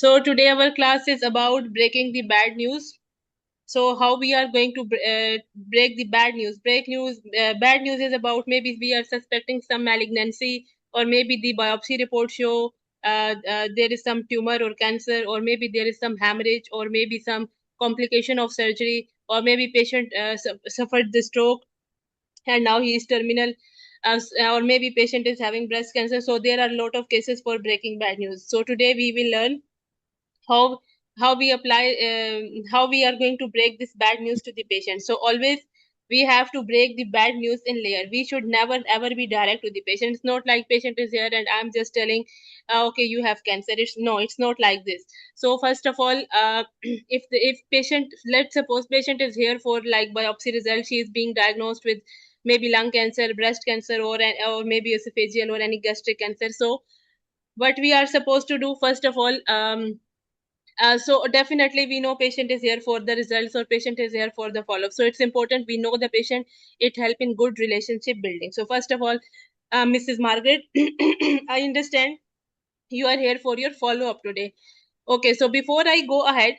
So today our class is about breaking the bad news. So how we are going to break the bad news? Bad news is about maybe we are suspecting some malignancy, or maybe the biopsy report show there is some tumor or cancer, or maybe there is some hemorrhage, or maybe some complication of surgery, or maybe patient suffered the stroke and now he is terminal, or maybe patient is having breast cancer. So there are a lot of cases for breaking bad news. So today we will learn how how we apply how we are going to break this bad news to the patient. So always we have to break the bad news in layer. We should never ever be direct to the patient. It's not like patient is here and I'm just telling, okay, you have cancer. It's not like this. So first of all, if patient, let's suppose patient is here for like biopsy result, she is being diagnosed with maybe lung cancer, breast cancer, or maybe esophageal or any gastric cancer. So what we are supposed to do, first of all, so definitely we know patient is here for the results, or patient is here for the follow-up. So it's important we know the patient. It help in good relationship building. So first of all, Mrs. Margaret, I understand you are here for your follow-up today. Okay, so before I go ahead,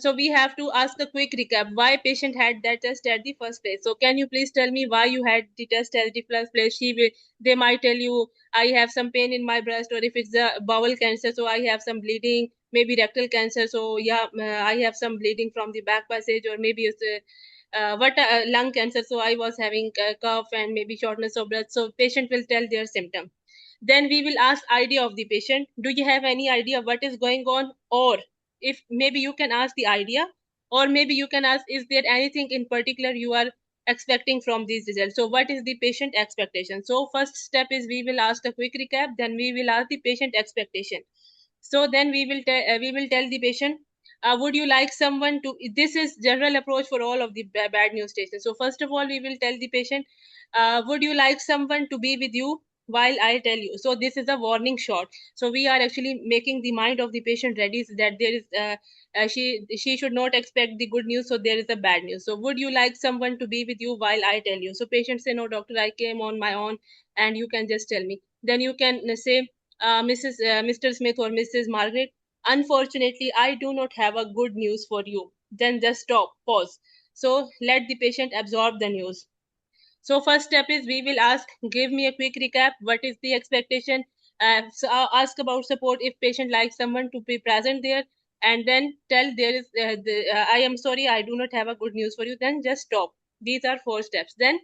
so we have to ask a quick recap why patient had that test at the first place. So can you please tell me why you had the test at the first place? They might tell you, I have some pain in my breast, or if it's a bowel cancer, so I have some bleeding, maybe rectal cancer, so yeah, I have some bleeding from the back passage, or maybe it's lung cancer, so I was having cough and maybe shortness of breath. So patient will tell their symptom. Then we will ask idea of the patient. Do you have any idea what is going on? Or if maybe you can ask the idea, or maybe you can ask, is there anything in particular you are expecting from these results? So what is the patient expectation? So first step is we will ask a quick recap, then we will ask the patient expectation. So then we will tell the patient, would you like someone to, this is general approach for all of the bad news stations. So first of all we will tell the patient, would you like someone to be with you while I tell you? So this is a warning shot. So we are actually making the mind of the patient ready, so that there is she should not expect the good news, so there is a bad news. So would you like someone to be with you while I tell you? So patient say, no doctor, I came on my own and you can just tell me. Then you can say, Mr. Smith or Mrs. Margaret, unfortunately, I do not have a good news for you. Then just stop, pause. So let the patient absorb the news. So first step is we will ask, give me a quick recap. What is the expectation? So I'll ask about support if patient likes someone to be present there, and then tell there is, I am sorry, I do not have a good news for you. Then just stop. These are four steps. Then